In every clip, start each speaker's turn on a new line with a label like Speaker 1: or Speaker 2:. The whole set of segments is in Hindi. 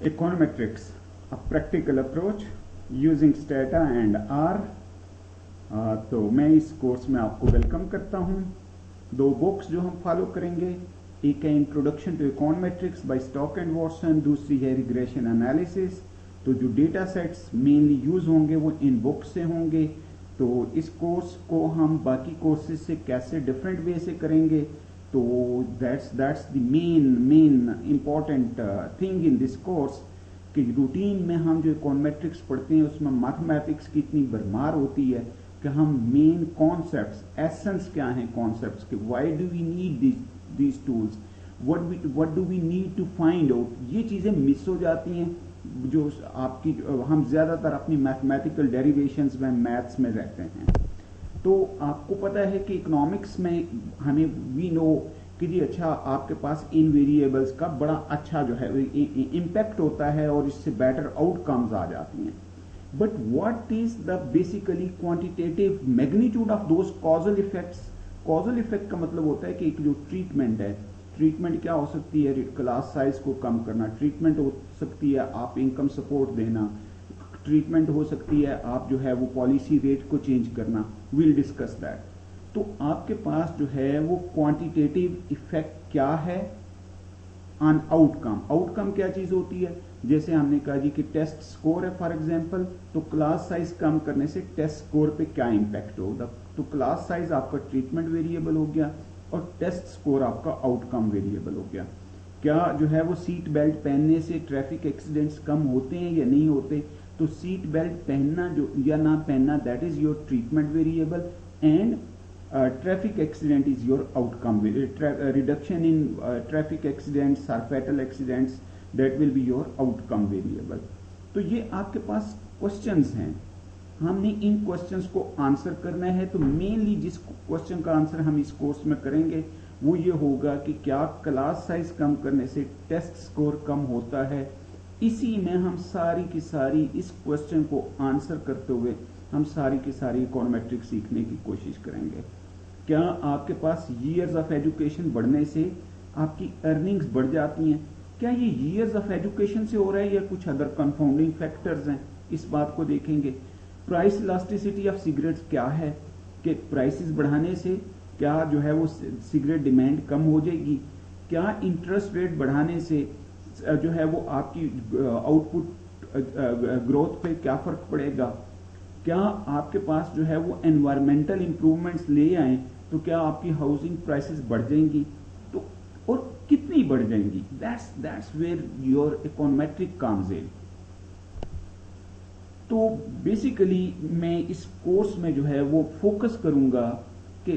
Speaker 1: Econometrics, a practical approach using Stata and R। तो मैं इस कोर्स में आपको वेलकम करता हूं। दो बुक्स जो हम फॉलो करेंगे, एक है introduction to econometrics by Stock and Watson, दूसरी है रिग्रेशन एनालिसिस। तो जो डेटा सेट्स मेनली यूज होंगे वो इन बुक्स से होंगे। तो इस कोर्स को हम बाकी कोर्सेज से कैसे डिफरेंट वे से करेंगे, तो that's the main important thing in this course कि रूटीन में हम जो इकोनोमेट्रिक्स पढ़ते हैं उसमें मैथमेटिक्स की इतनी भरमार होती है कि हम मेन कॉन्सेप्ट्स, एसेंस क्या हैं कॉन्सेप्ट्स के, why do we need these tools, what do we need to find out, ये चीजें मिस हो जाती हैं। जो आपकी हम ज्यादातर अपनी मैथमेटिकल डेरिवेशंस में, मैथ्स में रहते हैं। तो आपको पता है कि इकोनॉमिक्स में हमें वी नो कि जी अच्छा आपके पास इन वेरिएबल्स का बड़ा अच्छा जो है इम्पैक्ट होता है और इससे बेटर आउटकम्स आ जाती हैं। But what is the basically quantitative magnitude of those causal effects. Causal effect का मतलब होता है कि एक जो ट्रीटमेंट है, ट्रीटमेंट क्या हो सकती है, क्लास साइज को कम करना, ट्रीटमेंट हो सकती है आप इनकम सपोर्ट देना, ट्रीटमेंट हो सकती है आप जो है वो पॉलिसी रेट को चेंज करना। Will discuss that. तो आपके पास जो है वो क्वांटिटेटिव इफेक्ट क्या है ऑन आउटकम। आउटकम क्या चीज होती है, जैसे हमने कहा जी कि टेस्ट स्कोर है फॉर एग्जांपल, तो क्लास साइज कम करने से टेस्ट स्कोर पे क्या इंपैक्ट होगा। तो क्लास साइज आपका ट्रीटमेंट वेरिएबल हो गया और टेस्ट स्कोर आपका आउटकम वेरिएबल हो गया। क्या जो है वो सीट बेल्ट पहनने से ट्रैफिक एक्सीडेंट्स कम होते हैं या नहीं होते, तो सीट बेल्ट पहनना जो या ना पहनना that is your treatment variable and traffic accident is your outcome. Reduction in traffic accidents or fatal accidents, that will be your outcome variable. तो ये आपके पास क्वेश्चंस हैं, हमने इन क्वेश्चंस को आंसर करना है। तो मेनली जिस क्वेश्चन का आंसर हम इस कोर्स में करेंगे वो ये होगा कि क्या क्लास साइज कम करने से टेस्ट स्कोर कम होता है। इसी में हम सारी की सारी इस क्वेश्चन को आंसर करते हुए हम सारी की सारी इकोनोमेट्रिक्स सीखने की कोशिश करेंगे। क्या आपके पास ईयर्स ऑफ एजुकेशन बढ़ने से आपकी अर्निंग्स बढ़ जाती हैं, क्या ये ईयर्स ऑफ एजुकेशन से हो रहा है या कुछ अदर कंफाउंडिंग फैक्टर्स हैं, इस बात को देखेंगे। प्राइस इलास्टिसिटी ऑफ सिगरेट्स क्या है, कि प्राइसेस बढ़ाने से क्या जो है वो सिगरेट डिमांड कम हो जाएगी, क्या इंटरेस्ट रेट बढ़ाने से जो है वो आपकी आउटपुट ग्रोथ पे क्या फर्क पड़ेगा, क्या आपके पास जो है वो एनवायरमेंटल इंप्रूवमेंट्स ले आए तो क्या आपकी हाउसिंग प्राइसेस बढ़ जाएंगी, तो और कितनी बढ़ जाएंगी। That's where your econometric comes in. तो बेसिकली मैं इस कोर्स में जो है वो फोकस करूंगा कि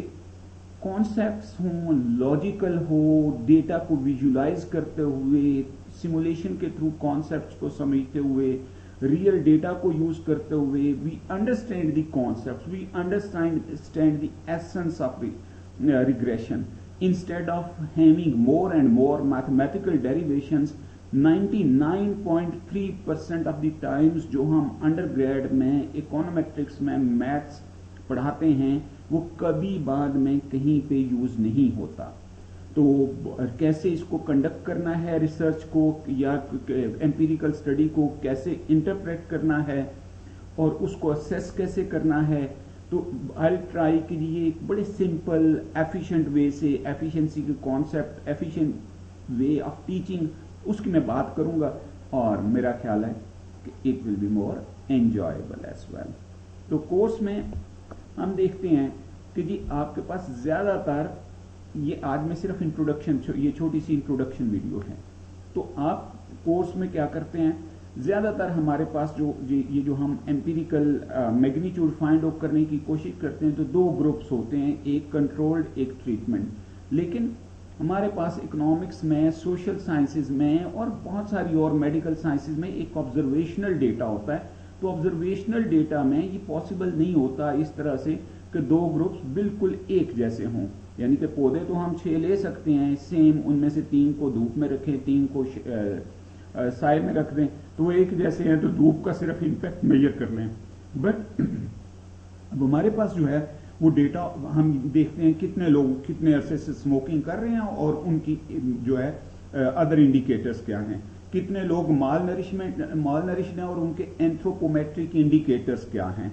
Speaker 1: कॉन्सेप्ट्स हों, लॉजिकल हो, डेटा को विजुलाइज करते हुए, सिमुलेशन के थ्रू कॉन्सेप्ट्स को समझते हुए, रियल डेटा को यूज करते हुए, we understand the concept, we understand the essence of regression instead of having more and more mathematical derivations. 99.3% of the times जो हम अंडर ग्रेड में इकोनोमेट्रिक्स में मैथ्स पढ़ाते हैं वो कभी बाद में कहीं पे यूज नहीं होता। तो कैसे इसको कंडक्ट करना है, रिसर्च को या एम्पिरिकल स्टडी को कैसे इंटरप्रेट करना है और उसको असेस कैसे करना है, तो आई ट्राई कीजिए एक बड़े सिंपल एफिशिएंट वे से, एफिशिएंसी के concept, efficient way of teaching, उसकी मैं बात करूंगा और मेरा ख्याल है कि it will be more enjoyable as well. तो कोर्स में हम देखते हैं कि जी आपके पास ज्यादातर ये आज में सिर्फ इंट्रोडक्शन, ये छोटी सी इंट्रोडक्शन वीडियो है। तो आप कोर्स में क्या करते हैं, ज्यादातर हमारे पास ये जो हम एम्पिरिकल मैग्नीट्यूड फाइंड आउट करने की कोशिश करते हैं तो दो ग्रुप्स होते हैं, एक कंट्रोल्ड, एक ट्रीटमेंट। लेकिन हमारे पास इकोनॉमिक्स में, सोशल साइंसेज में और बहुत सारी और मेडिकल साइंसेज में एक ऑब्जर्वेशनल डेटा होता है। तो ऑब्जर्वेशनल डेटा में ये पॉसिबल नहीं होता इस तरह से कि दो ग्रुप्स बिल्कुल एक जैसे हों, यानी कि पौधे तो हम 6 ले सकते हैं सेम, उनमें से 3 को धूप में रखें, 3 को साए में रख दें तो वो एक जैसे हैं, तो धूप का सिर्फ इम्पैक्ट मेजर कर लें। बट अब हमारे पास जो है वो डेटा हम देखते हैं कितने लोग कितने अरसे से स्मोकिंग कर रहे हैं और उनकी जो है अदर इंडिकेटर्स क्या हैं, कितने लोग माल नरिश्ड हैं और उनके एंथ्रोपोमेट्रिक इंडिकेटर्स क्या हैं।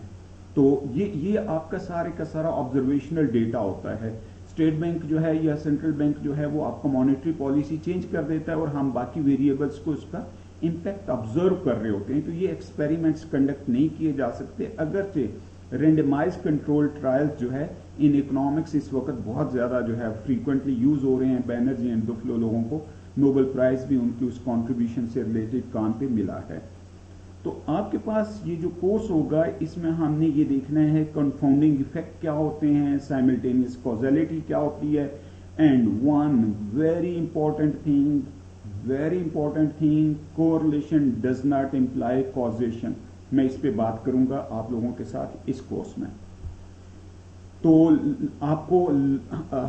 Speaker 1: तो ये आपका सारे का सारा ऑब्जर्वेशनल डेटा होता है। स्टेट बैंक जो है या सेंट्रल बैंक जो है वो आपका मॉनेटरी पॉलिसी चेंज कर देता है और हम बाकी वेरिएबल्स को उसका इम्पैक्ट ऑब्जर्व कर रहे होते हैं। तो ये एक्सपेरिमेंट्स कंडक्ट नहीं किए जा सकते, अगरचे रेंडमाइज कंट्रोल ट्रायल्स जो है इन इकोनॉमिक्स इस वक्त बहुत ज्यादा जो है फ्रीक्वेंटली यूज हो रहे हैं। बैनर्जी एंड दुफ्लो लोगों को नोबेल प्राइज भी उनकी उस कंट्रीब्यूशन से रिलेटेड काम पे मिला है। तो आपके पास ये जो कोर्स होगा इसमें हमने ये देखना है कंफाउंडिंग इफेक्ट क्या होते हैं, साइमल्टेनियस कॉजेलिटी क्या होती है, and one very important thing, correlation does not imply causation. मैं इस पे बात करूंगा आप लोगों के साथ इस कोर्स में। तो आपको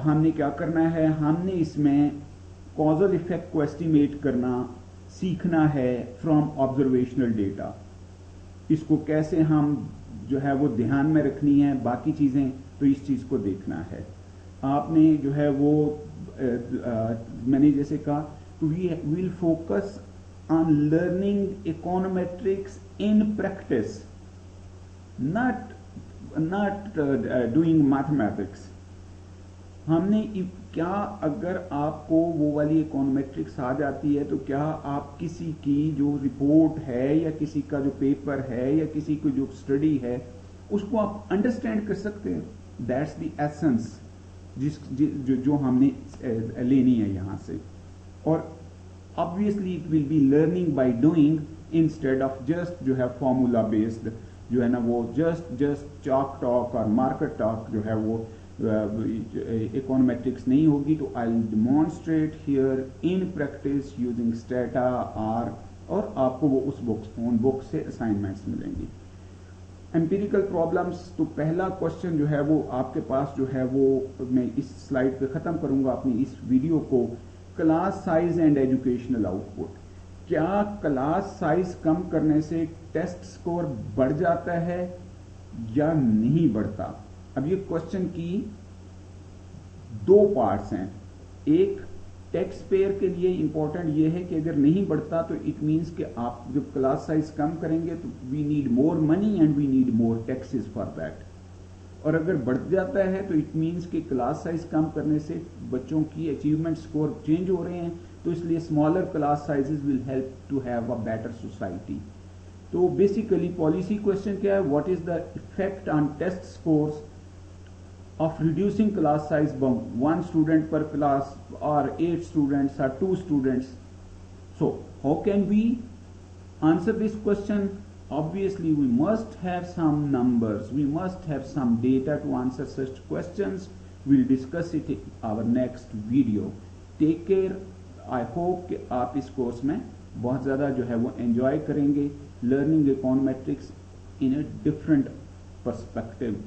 Speaker 1: हमने क्या करना है, हमने इसमें कॉजल इफेक्ट को एस्टिमेट करना सीखना है फ्रॉम ऑब्जर्वेशनल डेटा। इसको कैसे हम जो है वो ध्यान में रखनी है, बाकी चीजें तो इस चीज को देखना है आपने जो है वो मैंने जैसे कहा we will focus on learning econometrics in practice, not doing mathematics. हमने क्या अगर आपको वो वाली इकोनोमेट्रिक्स आ जाती है तो क्या आप किसी की जो रिपोर्ट है या किसी का जो पेपर है या किसी की जो स्टडी है उसको आप अंडरस्टैंड कर सकते हैं। दैट्स द एसेंस जो हमने लेनी है यहां से। और obviously it will be learning by doing instead of just जो है फॉर्मूला बेस्ड जो है ना वो जस्ट चॉक टॉक और मार्केट टॉक जो है वो इकोनोमेट्रिक्स नहीं होगी। तो I will demonstrate here in practice using Stata R, और आपको वो उस बुक से असाइनमेंट्स मिलेंगी। एम्पिरिकल प्रॉब्लम्स, तो पहला क्वेश्चन जो है वो आपके पास जो है वो मैं इस स्लाइड पे खत्म करूंगा अपनी इस वीडियो को। Class size and educational output, क्या क्लास साइज कम करने से टेस्ट स्कोर बढ़ जाता है या नहीं बढ़ता। अब ये क्वेश्चन की दो पार्ट्स हैं। एक टैक्स पेयर के लिए इंपॉर्टेंट ये है कि अगर नहीं बढ़ता तो इट मींस कि आप जब क्लास साइज कम करेंगे तो we need more money and we need more taxes for that. और अगर बढ़ जाता है तो इट मींस कि क्लास साइज कम करने से बच्चों की अचीवमेंट स्कोर चेंज हो रहे हैं, तो इसलिए smaller class sizes will help to have a better society. तो बेसिकली पॉलिसी क्वेश्चन क्या है, what is the effect on test scores of reducing class size by 1 student per class or 8 students or 2 students. So how can we answer this question? Obviously we must have some numbers, we must have some data to answer such questions. We'll discuss it in our next video. Take care. I hope कि आप इस कोर्स में बहुत ज़्यादा जो है वो एंजॉय करेंगे, learning econometrics in a different perspective.